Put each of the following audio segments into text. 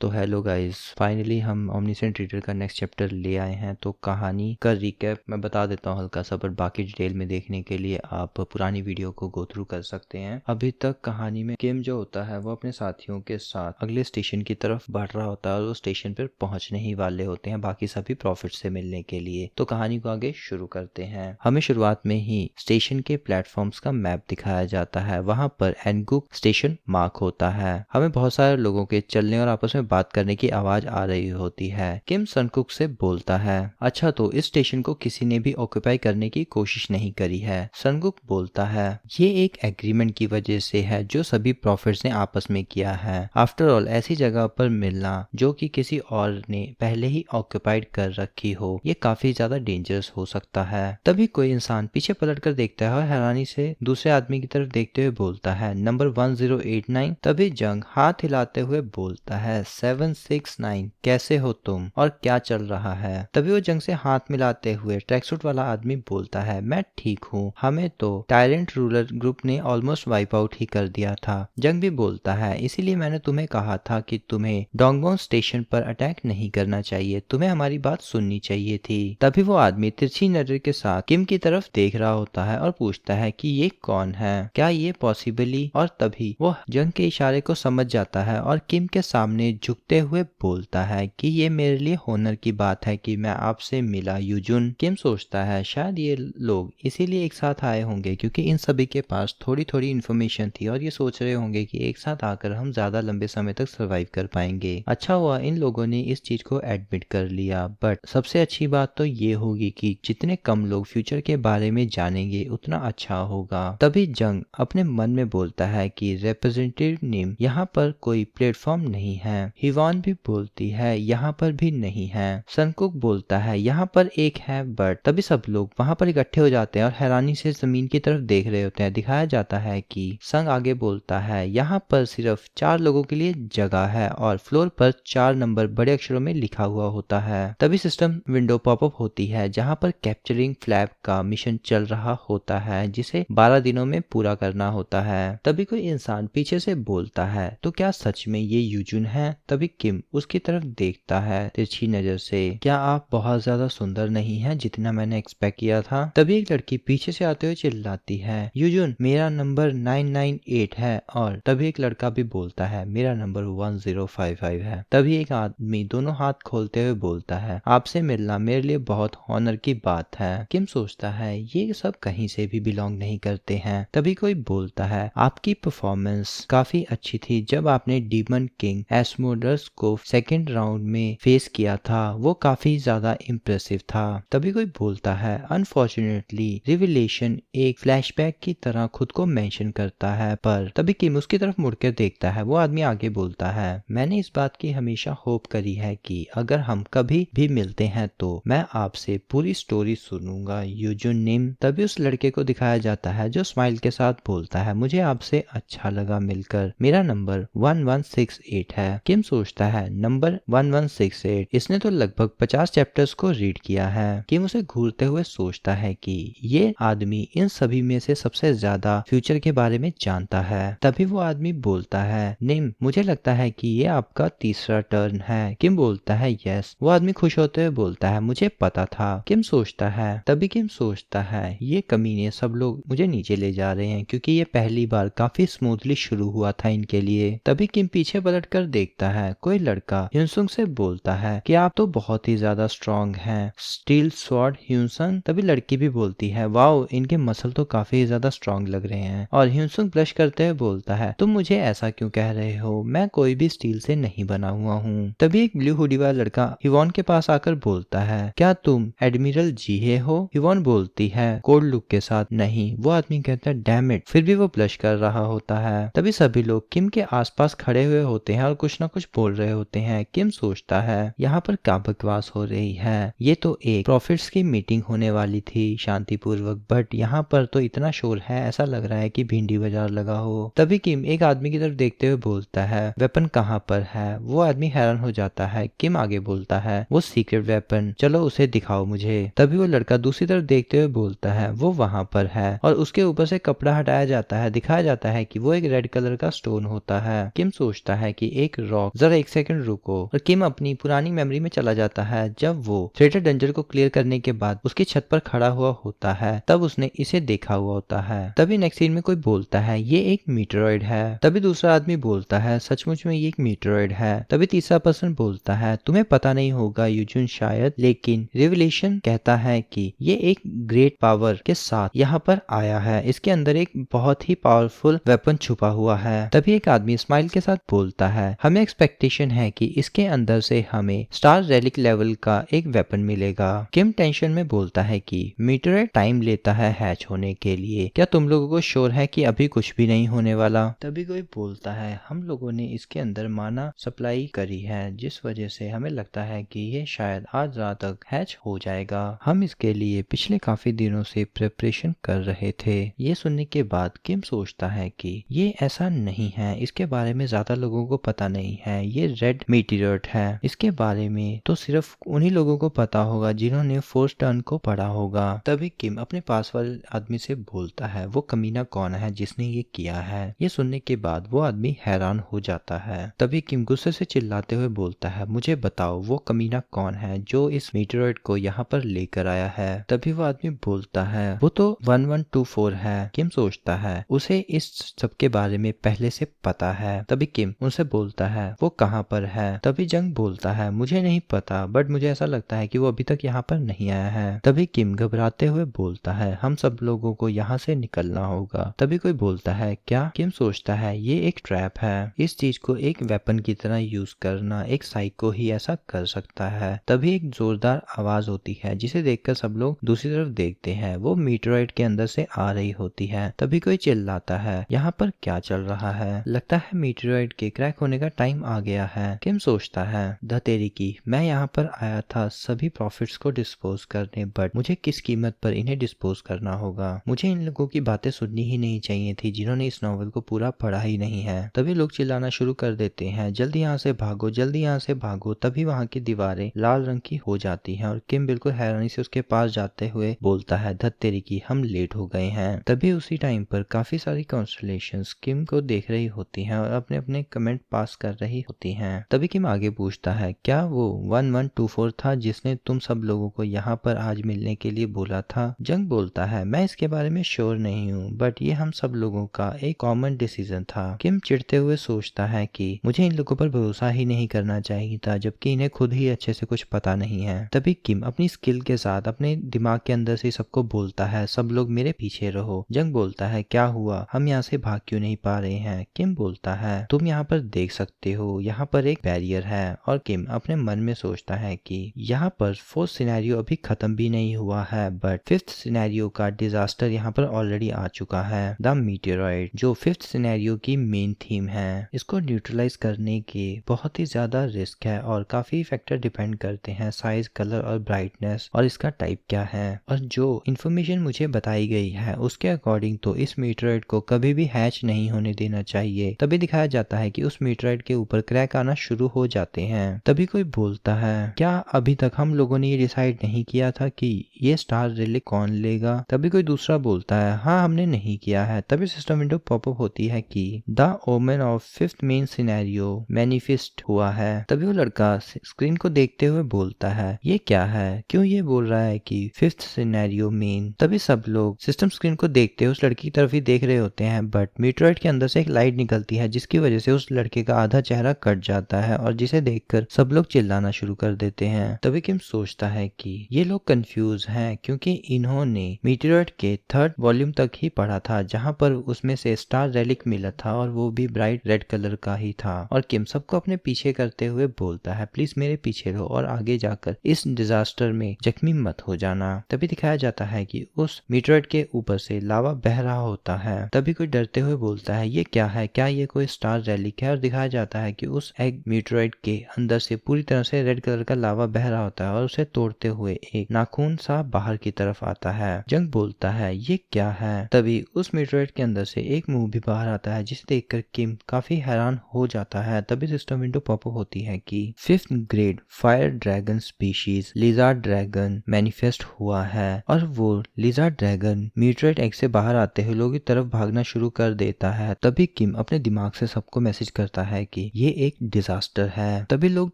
तो hello guys, finally हम omniscient reader का नेक्स्ट चैप्टर ले आए हैं। तो कहानी का रिकैप मैं बता देता हूँ हल्का सा, पर बाकी डिटेल में देखने के लिए आप पुरानी वीडियो को गो थ्रू कर सकते हैं। अभी तक कहानी में किम जो होता है वो अपने साथियों के साथ अगले स्टेशन की तरफ बढ़ रहा होता है और वो स्टेशन पर पहुंचने ही वाले होते हैं बाकी सभी प्रॉफिट से मिलने के लिए। तो कहानी को आगे शुरू करते हैं। हमें शुरुआत में ही स्टेशन के प्लेटफॉर्म्स का मैप दिखाया जाता है। वहां पर एनगुक स्टेशन मार्क होता है। हमें बहुत सारे लोगों के चलने और आपस में बात करने की आवाज आ रही होती है। किम सनकुक से बोलता है, अच्छा तो इस स्टेशन को किसी ने भी ऑक्यूपाई करने की कोशिश नहीं करी है। सनकुक बोलता है, ये एक एग्रीमेंट की वजह से है जो सभी प्रॉफिट्स ने आपस में किया है। आफ्टर ऑल ऐसी जगह पर मिलना जो कि किसी और ने पहले ही ऑक्यूपाइड कर रखी हो, ये काफी ज्यादा डेंजरस हो सकता है। तभी कोई इंसान पीछे पलट कर देखता है और हैरानी से दूसरे आदमी की तरफ देखते हुए बोलता है, नंबर 1089। तभी जंग हाथ हिलाते हुए बोलता है, 769 कैसे हो तुम और क्या चल रहा है। तभी वो जंग से हाथ मिलाते हुए ट्रैकसूट वाला आदमी बोलता है, मैं ठीक हूँ, हमें तो टायरेंट रूलर ग्रुप ने ऑलमोस्ट वाइप आउट ही कर दिया था। जंग भी बोलता है, इसीलिए मैंने तुम्हें कहा था कि तुम्हें डोंगबोन स्टेशन पर अटैक नहीं करना चाहिए, तुम्हें हमारी बात सुननी चाहिए थी। तभी वो आदमी तिरछी नजर के साथ किम की तरफ देख रहा होता है और पूछता है कि ये कौन है, क्या ये पॉसिबली। और तभी वो जंग के इशारे को समझ जाता है और किम के सामने झुकते हुए बोलता है कि ये मेरे लिए होनर की बात है कि मैं आपसे मिला यूजुन। किम सोचता है शायद ये लोग इसीलिए एक साथ आए होंगे क्योंकि इन सभी के पास थोड़ी थोड़ी इन्फॉर्मेशन थी और ये सोच रहे होंगे कि एक साथ आकर हम ज्यादा लंबे समय तक सर्वाइव कर पाएंगे। अच्छा हुआ इन लोगों ने इस चीज को एडमिट कर लिया, बट सबसे अच्छी बात तो ये होगी कि जितने कम लोग फ्यूचर के बारे में जानेंगे उतना अच्छा होगा। तभी जंग अपने मन में बोलता है कि रिप्रेजेंटेटिव नेम यहाँ पर कोई प्लेटफॉर्म नहीं है। हिवान भी बोलती है यहाँ पर भी नहीं है। सनकुक बोलता है यहाँ पर एक है, बट तभी सब लोग वहां पर इकट्ठे हो जाते हैं और हैरानी से जमीन की तरफ देख रहे होते हैं। दिखाया जाता है कि संग आगे बोलता है, यहाँ पर सिर्फ 4 लोगों के लिए जगह है और फ्लोर पर 4 नंबर बड़े अक्षरों में लिखा हुआ होता है। तभी सिस्टम विंडो पॉपअप होती है जहाँ पर कैप्चरिंग फ्लैग का मिशन चल रहा होता है जिसे 12 दिनों में पूरा करना होता है। तभी कोई इंसान पीछे से बोलता है, तो क्या सच में ये यूजुन है। तभी किम उसकी तरफ देखता है तिरछी नजर से, क्या आप बहुत ज्यादा सुंदर नहीं हैं जितना मैंने एक्सपेक्ट किया था। तभी एक लड़की पीछे से आते हुए चिल्लाती है, यूजुन मेरा नंबर 998 है। और तभी एक लड़का भी बोलता है, मेरा नंबर 1055 है। तभी एक आदमी दोनों हाथ खोलते हुए बोलता है, आपसे मिलना मेरे लिए बहुत ऑनर की बात है। किम सोचता है ये सब कहीं से भी बिलोंग नहीं करते हैं। तभी कोई बोलता है, आपकी परफॉर्मेंस काफी अच्छी थी जब आपने डीमन किंग एस्मोडस को सेकंड राउंड में फेस किया था, वो काफी ज्यादा इम्प्रेसिव था। तभी कोई बोलता है, अनफॉर्चुनेटली रिविलेशन एक फ्लैशबैक की तरह खुद को मेंशन करता है। पर तभी किम उसकी तरफ मुड़कर देखता है। वो आदमी आगे बोलता है, मैंने इस बात की हमेशा होप करी है कि अगर हम कभी भी मिलते हैं तो मैं आपसे पूरी स्टोरी सुनूंगा यूजुन निम। तभी उस लड़के को दिखाया जाता है जो स्माइल के साथ बोलता है, मुझे आपसे अच्छा लगा मिलकर, मेरा नंबर 1168 है। किम सोचता है नंबर 1168, इसने तो लगभग 50 चैप्टर्स को रीड किया है। किम उसे घूरते हुए सोचता है कि ये आदमी इन सभी में से सबसे ज्यादा फ्यूचर के बारे में जानता है। तभी वो आदमी बोलता है, निम मुझे लगता है कि ये आपका तीसरा टर्न है। किम बोलता है यस। वो आदमी खुश होते हुए बोलता है, मुझे पता था। किम सोचता है, तभी किम सोचता है ये कमीने सब लोग मुझे नीचे ले जा रहे हैं क्योंकि ये पहली बार काफी स्मूथली शुरू हुआ था इनके लिए। तभी किम पीछे पलट कर देखता है। कोई लड़का ह्यूनसुंग से बोलता है कि आप तो बहुत ही ज्यादा स्ट्रॉन्ग हैं, स्टील स्वॉर्ड ह्यूनसुंग। तभी लड़की भी बोलती है, वाओ इनके मसल तो काफी ज्यादा स्ट्रॉन्ग लग रहे हैं। और ह्यूनसुंग ब्लश करते हुए बोलता है, तुम मुझे ऐसा क्यों कह रहे हो, मैं कोई भी स्टील से नहीं बना हुआ हूँ। तभी एक ब्लू हुडी वाला लड़का हिवॉन के पास आकर बोलता है, क्या तुम एडमिरल जीहे हो। हिवॉन बोलती है कोल्ड लुक के साथ, नहीं। वो आदमी कहता है डैम इट, फिर भी वो ब्लश कर रहा होता है। तभी सभी लोग किम के आसपास खड़े हुए होते हैं और कुछ ना कुछ बोल रहे होते हैं। किम सोचता है यहाँ पर क्या बकवास हो रही है, ये तो एक प्रॉफिट्स की मीटिंग होने वाली थी शांतिपूर्वक, बट यहाँ पर तो इतना शोर है ऐसा लग रहा है कि भिंडी बाजार लगा हो। तभी किम एक आदमी की तरफ देखते हुए बोलता है, वेपन कहाँ पर है। वो आदमी हैरान हो जाता है। किम आगे बोलता है, वो सीक्रेट वेपन, चलो उसे दिखाओ मुझे। तभी वो लड़का दूसरी तरफ देखते हुए बोलता है, वो वहां पर है। और उसके ऊपर से कपड़ा हटाया जाता है। दिखाया जाता है कि वो एक रेड कलर का स्टोन होता है। किम सोचता है कि एक रॉक जरा एक सेकंड रुको। और किम अपनी पुरानी मेमोरी में चला जाता है जब वो थ्रेटर डंजर को क्लियर करने के बाद उसकी छत पर खड़ा हुआ होता है, तब उसने इसे देखा हुआ होता है। तभी नेक्स्ट सीन में कोई बोलता है ये एक मीटरॉइड है। तभी दूसरा आदमी बोलता है सचमुच में ये एक मीटरॉइड है। तभी तीसरा पर्सन बोलता है तुम्हें पता नहीं होगा यूजुन शायद, लेकिन रिवलेशन कहता है कि ये एक ग्रेट पावर के साथ यहाँ पर आया है, इसके अंदर एक बहुत ही पावरफुल वेपन छुपा हुआ है। तभी एक आदमी स्माइल के साथ बोलता है हमें एक्सपेक्टेशन है कि इसके अंदर से हमें स्टार रेलिक लेवल का एक वेपन मिलेगा। किम टेंशन में बोलता है कि मीटरॉइड टाइम लेता है हैच होने के लिए, क्या तुम लोगों को श्योर है कि अभी कुछ भी नहीं होने वाला? तभी कोई बोलता है हम लोगों ने इसके अंदर माना सप्लाई करी है, जिस वजह से हमें लगता है कि ये शायद आज रात तक हैच हो जाएगा। हम इसके लिए पिछले काफी दिनों से प्रिपरेशन कर रहे थे। ये सुनने के बाद किम सोचता है कि ये ऐसा नहीं है, इसके बारे में ज्यादा लोगों को पता नहीं है, ये रेड मीटियोराइट है, इसके बारे में तो सिर्फ उन्हीं लोगों को पता होगा जिन्होंने फोर्स टर्न को पढ़ा होगा। तभी किम अपने पास वाले आदमी से बोलता है वो कमीना कौन है जिसने ये किया है। ये सुनने के बाद वो आदमी हैरान हो जाता है। तभी किम गुस्से से चिल्लाते हुए बोलता है मुझे बताओ वो कमीना कौन है जो इस मीटरॉइड को यहाँ पर लेकर आया है। तभी वो आदमी बोलता है वो तो 1124 है। किम सोचता है उसे इस सब के बारे में पहले से पता है। तभी किम उनसे बोलता है वो कहाँ पर है। तभी जंग बोलता है मुझे नहीं पता, बट मुझे ऐसा लगता है कि वो अभी तक यहाँ पर नहीं आया है। तभी किम घबराते हुए बोलता है हम सब लोगों को यहाँ से निकलना होगा। तभी कोई बोलता है क्या? किम सोचता है ये एक ट्रैप है, इस चीज को एक वेपन की तरह यूज करना एक साइको ही ऐसा कर सकता है। तभी एक जोरदार आवाज होती है जिसे देखकर सब लोग दूसरी तरफ देखते हैं, वो मीटरॉइड के अंदर से आ रही होती है। तभी कोई चिल्लाता है यहाँ पर क्या चल रहा है, लगता है मीटरॉइड के क्रैक होने का टाइम आ गया है। किम सोचता है धतेरी की मैं यहाँ पर आया था सभी प्रॉफिट्स को डिस्पोज करने, बट मुझे किस कीमत पर इन्हें डिस्पोज करना होगा। मुझे इन लोगों की बातें सुननी ही नहीं चाहिए थी जिन्होंने इस नॉवल को पूरा पढ़ा ही नहीं है। तभी लोग चिल्लाना शुरू कर देते हैं जल्दी यहाँ से भागो, जल्दी यहाँ से भागो। तभी वहाँ की दीवारें लाल रंग की हो जाती हैं और किम बिल्कुल हैरानी से उसके पास जाते हुए बोलता है धत्तेरी की हम लेट हो गए हैं। तभी उसी टाइम पर काफी सारी कॉन्स्टलेशंस किम को देख रही होती हैं और अपने अपने कमेंट पास कर रही होती हैं। तभी किम आगे पूछता है क्या वो 1124 था जिसने तुम सब लोगों को यहाँ पर आज मिलने के लिए बोला था? जंग बोलता है मैं इसके बारे में श्योर नहीं हूँ, बट ये हम सब लोगों का एक कॉमन डिसीजन था। किम चिढ़ते हुए सोचता है कि मुझे इन लोगों पर भरोसा ही नहीं करना चाहिए था, जबकि इन्हें खुद ही अच्छे से कुछ पता नहीं है। तभी किम अपनी स्किल के साथ अपने दिमाग के अंदर से सबको बोलता है सब लोग मेरे पीछे रहो। जंग बोलता है क्या हुआ, हम यहाँ से भाग क्यों नहीं पा रहे हैं? किम बोलता है तुम यहाँ पर देख सकते हो यहाँ पर एक बैरियर है। और किम अपने मन में सोचता है कि यहाँ पर फोर्थ सिनेरियो अभी खत्म भी नहीं हुआ है, बट फिफ्थ सिनेरियो का डिजास्टर यहाँ पर ऑलरेडी आ चुका है, द मीटेरॉइड, जो फिफ्थ सिनेरियो की मेन थीम है। इसको न्यूट्रलाइज करने के बहुत ही ज्यादा रिस्क है और काफी फैक्टर डिपेंड करते हैं, साइज, कलर और ब्राइटनेस और इसका टाइप क्या है। और जो इन्फॉर्मेशन मुझे बताई गई है उसके अकॉर्डिंग तो इस मीटरॉइड को कभी भी हैच नहीं होने देना चाहिए। तभी दिखाया जाता है कि उस मीटरॉइड के ऊपर क्रैक आना शुरू हो जाते हैं। तभी कोई बोलता है क्या अभी तक हम लोगों ने ये डिसाइड नहीं किया था कि ये स्टार रिलिक कौन लेगा? तभी कोई दूसरा बोलता है हाँ हमने नहीं किया है। तभी सिस्टम विंडो पॉपअप होती है कि the omen of fifth main scenario manifest हुआ है। तभी वो लड़का स्क्रीन को देखते हुए बोलता है ये क्या है, क्यों ये बोल रहा है कि फिफ्थ सिनेरियो मेन? तभी सब लोग सिस्टम स्क्रीन को देखते हुए उस लड़की की तरफ ही देख रहे होते हैं, बट मीटरॉइड के अंदर से एक लाइट निकलती है जिसकी वजह से उस लड़के का आधा चेहरा कट जाता है और जिसे देखकर सब लोग चिल्लाना शुरू कर देते हैं। तभी किम सोचता है कि ये लोग कंफ्यूज हैं क्योंकि इन्होंने मीटरॉइड के थर्ड वॉल्यूम तक ही पढ़ा था जहां पर उसमें से स्टार रेलिक मिला था और वो भी ब्राइट रेड कलर का ही था। और किम सबको अपने पीछे करते हुए बोलता है प्लीज मेरे पीछे रहो और आगे जाकर इस डिजास्टर में जख्मी मत हो जाना। तभी दिखाया जाता है कि उस मीटरॉइड के ऊपर से लावा बह रहा होता है। तभी कोई डरते हुए बोलता है ये क्या है, क्या ये कोई स्टार रेलिक है? और दिखाया जाता है कि उस एग मीटरॉइड के अंदर से पूरी तरह से रेड कलर का लावा बह रहा होता है और उसे तोड़ते हुए एक नाखून सा बाहर की तरफ आता है। जंग बोलता है ये क्या है? तभी उस मीटरॉइड के अंदर से एक मुंह भी बाहर आता है जिसे देखकर किम काफी हैरान हो जाता है। तभी सिस्टम विंडो पॉपअप होती है कि fifth grade fire dragon species lizard dragon manifest हुआ है। और वो लिजार्ड ड्रैगन मीटरॉइड एग से बाहर आते हुए लोगों की तरफ भागना शुरू कर देता है। तभी किम अपने दिमाग से सबको मैसेज करता है कि ये एक डिजास्टर है। तभी लोग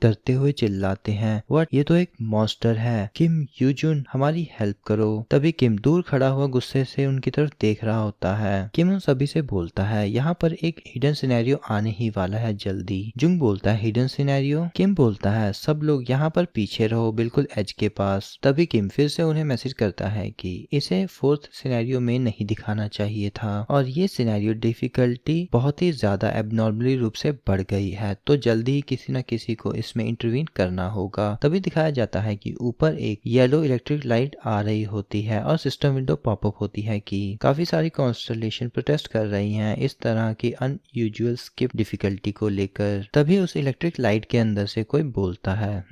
डरते हुए चिल्लाते हैं, व्हाट, ये तो एक मॉन्स्टर है, किम यूजुन हमारी हेल्प करो। तभी किम दूर खड़ा हुआ गुस्से से उनकी तरफ देख रहा होता है। किम उन सभी से बोलता है, यहाँ पर एक हिडन सिनेरियो आने ही वाला है जल्दी। जुंग बोलता है, हिडन सिनेरियो? किम बोलता है, सब लोग यहाँ पर पीछे रहो, बिल्कुल एज के पास। तभी किम फिर से उन्हें मैसेज करता है कि इसे फोर्थ सिनेरियो में नहीं दिखाना चाहिए था और ये सिनेरियो डिफिकल्टी बहुत ही ज्यादा एबनॉर्मली रूप से बढ़ गई है, तो जल्दी ही किसी न किसी को इसमें इंटरवीन करना होगा। तभी दिखाया जाता है कि ऊपर एक येलो इलेक्ट्रिक लाइट आ रही होती है और सिस्टम विंडो पॉपअप होती है कि काफी सारी कॉन्स्टलेशन प्रोटेस्ट कर रही हैं इस तरह की अनयूजुअल स्किप डिफिकल्टी को लेकर। तभी उस इलेक्ट्रिक लाइट के अंदर से कोई बोलता है,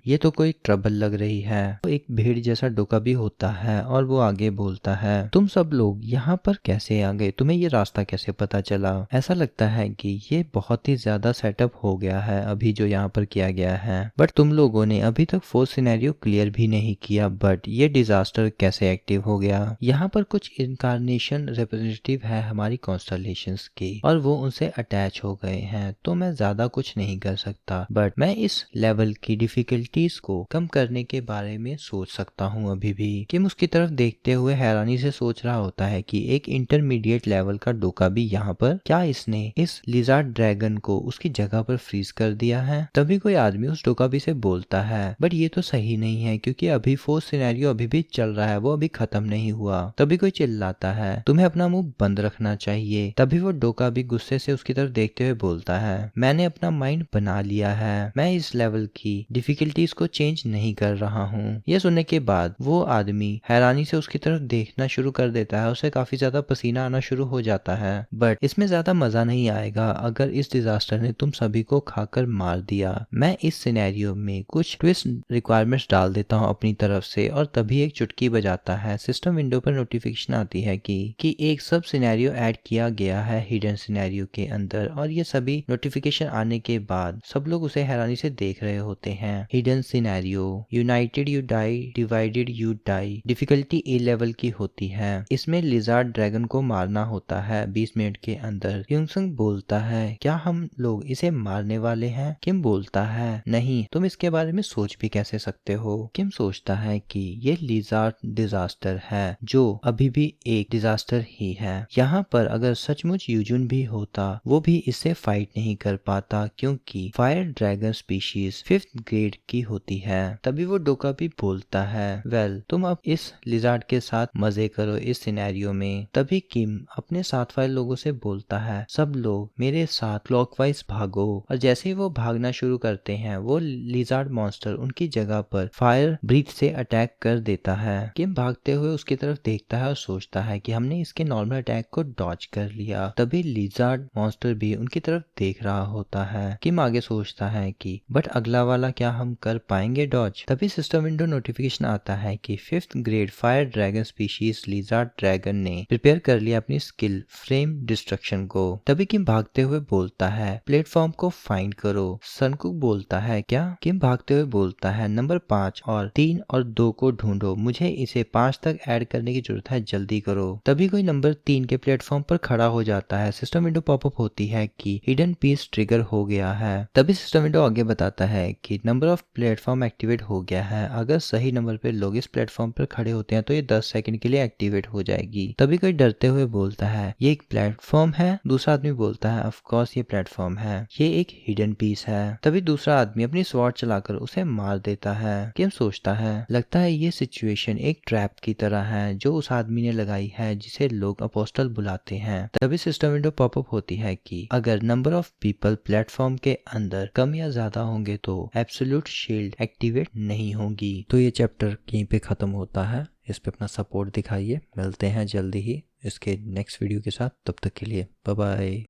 ये तो कोई ट्रबल लग रही है। तो एक भीड़ जैसा डोका भी होता है और वो आगे बोलता है, तुम सब लोग यहाँ पर कैसे आ गए, तुम्हें ये रास्ता कैसे पता चला? ऐसा लगता है कि ये बहुत ही ज्यादा सेटअप हो गया है अभी जो यहाँ पर किया गया है, बट तुम लोगों ने अभी तक फोर्थ सिनेरियो क्लियर भी नहीं किया, बट ये डिजास्टर कैसे एक्टिव हो गया? यहाँ पर कुछ इनकारनेशन रिप्रेजेंटेटिव है हमारी कॉन्स्टलेशंस की और वो उनसे अटैच हो गए हैं, तो मैं ज्यादा कुछ नहीं कर सकता, बट मैं इस लेवल की डिफिकल्टीज को कम करने के बारे में सोच सकता हूँ अभी भी। किम उसकी तरफ देखते हुए हैरानी से सोच रहा होता है कि एक इंटरमीडिएट लेवल का डोका भी यहाँ पर, क्या इसने इस लिजार्ड ड्रैगन को उसकी जगह पर फ्रीज कर दिया है? तभी कोई आदमी उस डोकाबी से बोलता है, बट ये तो सही नहीं है क्योंकि अभी फोर्थ सिनेरियो अभी भी चल रहा है, वो अभी खत्म नहीं हुआ। तभी कोई चिल्लाता है, तुम्हें अपना मुंह बंद रखना चाहिए। तभी वो डोकाबी गुस्से से उसकी तरफ देखते हुए बोलता है, मैंने अपना माइंड बना लिया है, मैं इस लेवल की डिफिकल्टीज को चेंज नहीं कर रहा हूँ। यह सुनने के बाद वो आदमी हैरानी से उसकी तरफ देखना शुरू कर देता है, उसे काफी ज्यादा पसीना आना शुरू हो जाता है, बट इसमें ज्यादा मजा नहीं आएगा अगर इस डिजास्टर ने तुम सभी को खाकर मार दिया। मैं इस सिनेरियो में कुछ ट्विस्ट रिक्वायरमेंट्स डाल देता हूँ अपनी तरफ से और तभी एक चुटकी बजाता है। सिस्टम विंडो पर नोटिफिकेशन आती है कि एक सब सिनेरियो ऐड किया गया है हिडन सिनेरियो के अंदर, और ये सभी नोटिफिकेशन आने के बाद सब लोग उसे हैरानी से देख रहे होते हैं। Hidden scenario, united you die, divided you die, difficulty A level की होती है। इसमें लिजार्ड ड्रैगन को मारना होता है 20 मिनट के अंदर। युंगसंग बोलता है, क्या हम लोग इसे मारने वाले हैं? किम बोलता है, नहीं, तुम इसके बारे में सोच भी कैसे सकते हो? किम सोचता है कि ये लिजार्ड डिजास्टर है जो अभी भी एक डिजास्टर ही है। यहाँ पर अगर सचमुच यूजुन भी होता वो भी इससे फाइट नहीं कर पाता क्योंकि fire dragon species 5th grade की होती है। तभी वो डोका भी बोलता है, वेल तुम अब इस लिजार्ड के साथ मजे करो इस सिनेरियो में। तभी किम अपने साथ वाले लोगों से बोलता है, सब लोग मेरे साथ क्लॉकवाइज भागो, और जैसे ही वो भागना शुरू करते हैं वो लिजार्ड मॉन्स्टर उनकी जगह पर फायर ब्रीथ से अटैक कर देता है। किम भागते हुए उसकी तरफ देखता है और सोचता है कि हमने इसके नॉर्मल अटैक को डॉज कर लिया। तभी लिजार्ड मॉन्स्टर भी उनकी तरफ देख रहा होता है। किम आगे सोचता है कि बट अगला वाला क्या हम कर पाएंगे डॉज? तभी सिस्टम विंडो नोटिफिकेशन आता है कि 5th grade fire dragon species lizard dragon ने प्रिपेयर कर लिया अपनी स्किल फ्रेम डिस्ट्रक्शन को। तभी किम भागते हुए बोलता है, प्लेटफॉर्म को फाइंड करो। सनकुक बोलता है, क्या? किम भागते हुए बोलता है, नंबर 5 और 3 और 2 को ढूंढो, मुझे इसे 5 तक ऐड करने की जरूरत है, जल्दी करो। तभी कोई नंबर 3 के प्लेटफॉर्म पर खड़ा हो जाता है। सिस्टम विंडो पॉपअप होती है कि हिडन पीस ट्रिगर हो गया है। तभी सिस्टम विंडो आगे बताता है कि नंबर ऑफ प्लेटफॉर्म एक्टिवेट हो गया है, अगर सही नंबर पे लोग इस प्लेटफॉर्म पर खड़े होते हैं तो ये 10 सेकंड के लिए एक्टिवेट हो जाएगी। तभी कोई डरते हुए बोलता है, ये एक प्लेटफॉर्म है? दूसरा आदमी बोलता है, ऑफ कोर्स ये प्लेटफॉर्म है, ये एक हिडन पीस है। तभी दूसरा आदमी अपनी स्वॉर्ड चलाकर उसे मार देता है। किम सोचता है, लगता है ये सिचुएशन एक ट्रैप की तरह है जो उस आदमी ने लगाई है जिसे लोग अपोस्टल बुलाते हैं। तभी सिस्टम विंडो पॉपअप होती है कि अगर नंबर ऑफ पीपल प्लेटफॉर्म के अंदर कम या ज्यादा होंगे तो एब्सोल्यूट शील्ड एक्टिवेट नहीं होगी। तो ये चैप्टर यहीं पे खत्म होता है। इस पे अपना सपोर्ट दिखाइए। मिलते हैं जल्दी ही इसके नेक्स्ट वीडियो के साथ, तब तक के लिए बाय बाय।